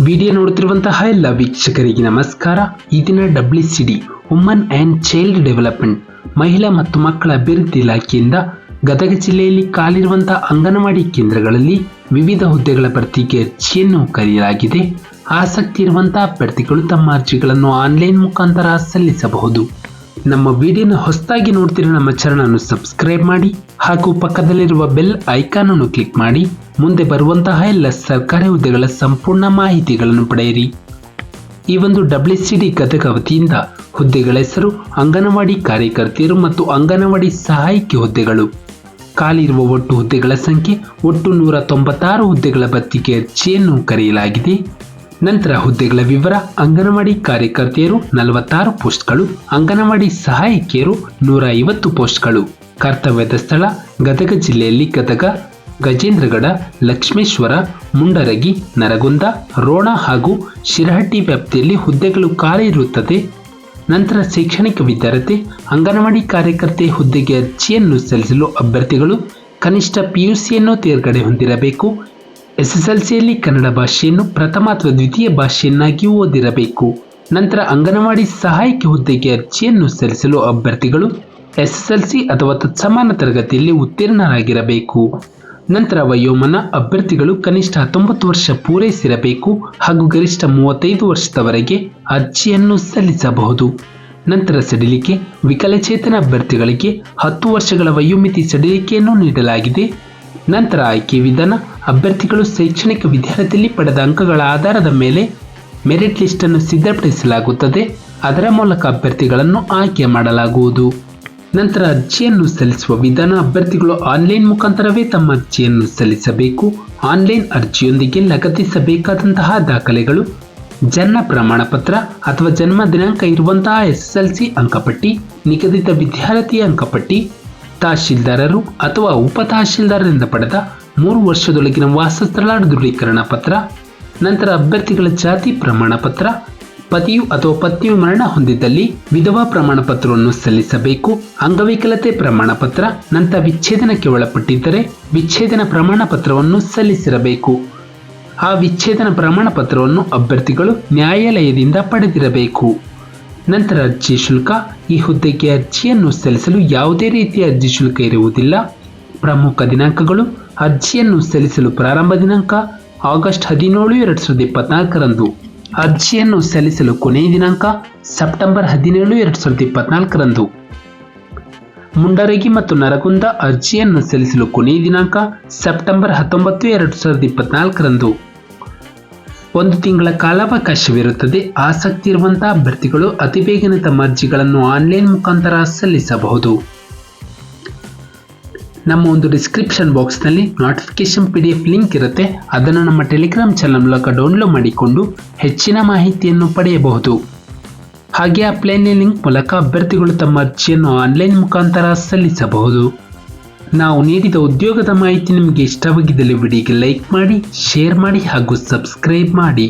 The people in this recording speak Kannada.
ವಿಡಿಯೋ ನೋಡುತ್ತಿರುವಂತಹ ಎಲ್ಲ ವೀಕ್ಷಕರಿಗೆ ನಮಸ್ಕಾರ. ಈ ದಿನ WCD woman and child development ಮಹಿಳಾ ಮತ್ತು ಮಕ್ಕಳ ಅಭಿವೃದ್ಧಿ ಇಲಾಖೆಯಿಂದ ಗದಗ ಜಿಲ್ಲೆಯಲ್ಲಿ ಕಾಲಿರುವಂತಹ ಅಂಗನವಾಡಿ ಕೇಂದ್ರಗಳಲ್ಲಿ ವಿವಿಧ ಹುದ್ದೆಗಳ ಭರ್ತಿಗೆ ಅರ್ಜಿಯನ್ನು ಕರೆಯಲಾಗಿದೆ. ಆಸಕ್ತಿ ಇರುವಂತಹ ಅಭ್ಯರ್ಥಿಗಳು ತಮ್ಮ ಅರ್ಜಿಗಳನ್ನು ಆನ್ಲೈನ್ ಮುಖಾಂತರ ಸಲ್ಲಿಸಬಹುದು. ನಮ್ಮ ವಿಡಿಯೋನ ಹೊಸದಾಗಿ ನೋಡ್ತಿರೋ ನಮ್ಮ ಚಾನಲ್ ಸಬ್ಸ್ಕ್ರೈಬ್ ಮಾಡಿ ಹಾಗೂ ಪಕ್ಕದಲ್ಲಿರುವ ಬೆಲ್ ಐಕಾನ್ ಅನ್ನು ಕ್ಲಿಕ್ ಮಾಡಿ ಮುಂದೆ ಬರುವಂತಹ ಎಲ್ಲ ಸರ್ಕಾರಿ ಹುದ್ದೆಗಳ ಸಂಪೂರ್ಣ ಮಾಹಿತಿಗಳನ್ನು ಪಡೆಯಿರಿ. ಈ ಒಂದು WCD ಗದಗ ವತಿಯಿಂದ ಹುದ್ದೆಗಳ ಹೆಸರು ಅಂಗನವಾಡಿ ಕಾರ್ಯಕರ್ತೆಯರು ಮತ್ತು ಅಂಗನವಾಡಿ ಸಹಾಯಕಿ ಹುದ್ದೆಗಳು. ಖಾಲಿ ಇರುವ ಒಟ್ಟು ಹುದ್ದೆಗಳ ಸಂಖ್ಯೆ ಒಟ್ಟು 196 ಹುದ್ದೆಗಳ ಭರ್ತಿಗೆ ಅರ್ಜಿಯನ್ನು ಕರೆಯಲಾಗಿದೆ. ನಂತರ ಹುದ್ದೆಗಳ ವಿವರ: ಅಂಗನವಾಡಿ ಕಾರ್ಯಕರ್ತೆಯರು 46 ಪೋಸ್ಟ್ಗಳು, ಅಂಗನವಾಡಿ ಸಹಾಯಕಿಯರು 150 ಪೋಸ್ಟ್ಗಳು. ಕರ್ತವ್ಯದ ಸ್ಥಳ: ಗದಗ ಜಿಲ್ಲೆಯಲ್ಲಿ ಗದಗ, ಗಜೇಂದ್ರಗಡ, ಲಕ್ಷ್ಮೇಶ್ವರ, ಮುಂಡರಗಿ, ನರಗುಂದ, ರೋಣ ಹಾಗೂ ಶಿರಹಟ್ಟಿ ವ್ಯಾಪ್ತಿಯಲ್ಲಿ ಹುದ್ದೆಗಳು ಖಾಲಿ ಇರುತ್ತದೆ. ನಂತರ ಶೈಕ್ಷಣಿಕ ವಿದ್ಯಾರ್ಥಿ: ಅಂಗನವಾಡಿ ಕಾರ್ಯಕರ್ತೆ ಹುದ್ದೆಗೆ ಅರ್ಜಿಯನ್ನು ಸಲ್ಲಿಸಲು ಅಭ್ಯರ್ಥಿಗಳು ಕನಿಷ್ಠ PUCಯನ್ನು ತೇರ್ಗಡೆ ಹೊಂದಿರಬೇಕು. SSLCಯಲ್ಲಿ ಕನ್ನಡ ಭಾಷೆಯನ್ನು ಪ್ರಥಮ ಅಥವಾ ದ್ವಿತೀಯ ಭಾಷೆಯನ್ನಾಗಿ ಓದಿರಬೇಕು. ನಂತರ ಅಂಗನವಾಡಿ ಸಹಾಯಕಿ ಹುದ್ದೆಗೆ ಅರ್ಜಿಯನ್ನು ಸಲ್ಲಿಸಲು ಅಭ್ಯರ್ಥಿಗಳು SSLC ಅಥವಾ ತತ್ಸಮಾನ ತರಗತಿಯಲ್ಲಿ ಉತ್ತೀರ್ಣರಾಗಿರಬೇಕು. ನಂತರ ವಯೋಮಾನ: ಅಭ್ಯರ್ಥಿಗಳು ಕನಿಷ್ಠ 19 ವರ್ಷ ಪೂರೈಸಿರಬೇಕು ಹಾಗೂ ಗರಿಷ್ಠ 35 ವರ್ಷದವರೆಗೆ ಅರ್ಜಿಯನ್ನು ಸಲ್ಲಿಸಬಹುದು. ನಂತರ ಸಡಿಲಿಕೆ: ವಿಕಲಚೇತನ ಅಭ್ಯರ್ಥಿಗಳಿಗೆ 10 ವರ್ಷಗಳ ವಯೋಮಿತಿ ಸಡಿಲಿಕೆಯನ್ನು ನೀಡಲಾಗಿದೆ. ನಂತರ ಆಯ್ಕೆ ವಿಧಾನ: ಅಭ್ಯರ್ಥಿಗಳು ಶೈಕ್ಷಣಿಕ ವಿದ್ಯಾರ್ಥಿಯಲ್ಲಿ ಪಡೆದ ಅಂಕಗಳ ಆಧಾರದ ಮೇಲೆ ಮೆರಿಟ್ ಲಿಸ್ಟ್ ಅನ್ನು ಸಿದ್ಧಪಡಿಸಲಾಗುತ್ತದೆ. ಅದರ ಮೂಲಕ ಅಭ್ಯರ್ಥಿಗಳನ್ನು ಆಯ್ಕೆ ಮಾಡಲಾಗುವುದು. ನಂತರ ಅರ್ಜಿಯನ್ನು ಸಲ್ಲಿಸುವ ವಿಧಾನ: ಅಭ್ಯರ್ಥಿಗಳು ಆನ್ಲೈನ್ ಮುಖಾಂತರವೇ ತಮ್ಮ ಅರ್ಜಿಯನ್ನು ಸಲ್ಲಿಸಬೇಕು. ಆನ್ಲೈನ್ ಅರ್ಜಿಯೊಂದಿಗೆ ಲಗತ್ತಿಸಬೇಕಾದಂತಹ ದಾಖಲೆಗಳು: ಜನ್ಮ ಪ್ರಮಾಣ ಪತ್ರ ಅಥವಾ ಜನ್ಮ ದಿನಾಂಕ ಇರುವಂತಹ SSLC ಅಂಕಪಟ್ಟಿ, ನಿಗದಿತ ವಿದ್ಯಾರ್ಥಿಯ ಅಂಕಪಟ್ಟಿ, ತಹಶೀಲ್ದಾರರು ಅಥವಾ ಉಪ ತಹಶೀಲ್ದಾರರಿಂದ ಪಡೆದ 3 ವರ್ಷದೊಳಗಿನ ವಾಸಸ್ಥಳ ದೃಢೀಕರಣ ಪತ್ರ. ನಂತರ ಅಭ್ಯರ್ಥಿಗಳ ಜಾತಿ ಪ್ರಮಾಣ ಪತ್ರ, ಪತಿಯು ಅಥವಾ ಪತ್ನಿಯು ಮರಣ ಹೊಂದಿದ್ದಲ್ಲಿ ವಿಧವಾ ಪ್ರಮಾಣ ಪತ್ರವನ್ನು ಸಲ್ಲಿಸಬೇಕು. ಅಂಗವಿಕಲತೆ ಪ್ರಮಾಣ ಪತ್ರ, ನಂತರ ವಿಚ್ಛೇದನಕ್ಕೆ ಒಳಪಟ್ಟಿದ್ದರೆ ವಿಚ್ಛೇದನ ಪ್ರಮಾಣ ಪತ್ರವನ್ನು ಸಲ್ಲಿಸಿರಬೇಕು. ಆ ವಿಚ್ಛೇದನ ಪ್ರಮಾಣ ಪತ್ರವನ್ನು ಅಭ್ಯರ್ಥಿಗಳು ನ್ಯಾಯಾಲಯದಿಂದ ಪಡೆದಿರಬೇಕು. ನಂತರ ಅರ್ಜಿ ಶುಲ್ಕ: ಈ ಹುದ್ದೆಗೆ ಅರ್ಜಿಯನ್ನು ಸಲ್ಲಿಸಲು ಯಾವುದೇ ರೀತಿಯ ಅರ್ಜಿ ಶುಲ್ಕ ಇರುವುದಿಲ್ಲ. ಪ್ರಮುಖ ದಿನಾಂಕಗಳು: ಅರ್ಜಿಯನ್ನು ಸಲ್ಲಿಸಲು ಪ್ರಾರಂಭ ದಿನಾಂಕ ಆಗಸ್ಟ್ 17, 2024ರಂದು. ಅರ್ಜಿಯನ್ನು ಸಲ್ಲಿಸಲು ಕೊನೆಯ ದಿನಾಂಕ ಸೆಪ್ಟೆಂಬರ್ 17, 2024ರಂದು. ಮುಂಡರಗಿ ಮತ್ತು ನರಗುಂದ: ಅರ್ಜಿಯನ್ನು ಸಲ್ಲಿಸಲು ಕೊನೆಯ ದಿನಾಂಕ ಸೆಪ್ಟೆಂಬರ್ 19, 2024ರಂದು. 1 ತಿಂಗಳ ಕಾಲಾವಕಾಶವಿರುತ್ತದೆ. ಆಸಕ್ತಿ ಇರುವಂತಹ ಅಭ್ಯರ್ಥಿಗಳು ಅತಿ ಬೇಗನೆ ತಮ್ಮ ಅರ್ಜಿಗಳನ್ನು ಆನ್ಲೈನ್ ಮುಖಾಂತರ ಸಲ್ಲಿಸಬಹುದು. ನಮ್ಮ ಒಂದು ಡಿಸ್ಕ್ರಿಪ್ಷನ್ ಬಾಕ್ಸ್ನಲ್ಲಿ ನೋಟಿಫಿಕೇಶನ್ PDF ಲಿಂಕ್ ಇರುತ್ತೆ. ಅದನ್ನು ನಮ್ಮ ಟೆಲಿಗ್ರಾಮ್ ಚಾನಲ್ ಮೂಲಕ ಡೌನ್ಲೋಡ್ ಮಾಡಿಕೊಂಡು ಹೆಚ್ಚಿನ ಮಾಹಿತಿಯನ್ನು ಪಡೆಯಬಹುದು. ಹಾಗೆ ಅಪ್ಲೈನ್ ಲಿಂಕ್ ಮೂಲಕ ಅಭ್ಯರ್ಥಿಗಳು ತಮ್ಮ ಅರ್ಜಿಯನ್ನು ಆನ್ಲೈನ್ ಮುಖಾಂತರ ಸಲ್ಲಿಸಬಹುದು. ನಾವು ನೀಡಿದ ಉದ್ಯೋಗದ ಮಾಹಿತಿ ನಿಮಗೆ ಇಷ್ಟವಾಗಿದ್ದಲ್ಲಿ ವಿಡಿಯೋಗೆ ಲೈಕ್ ಮಾಡಿ, ಶೇರ್ ಮಾಡಿ ಹಾಗೂ ಸಬ್ಸ್ಕ್ರೈಬ್ ಮಾಡಿ.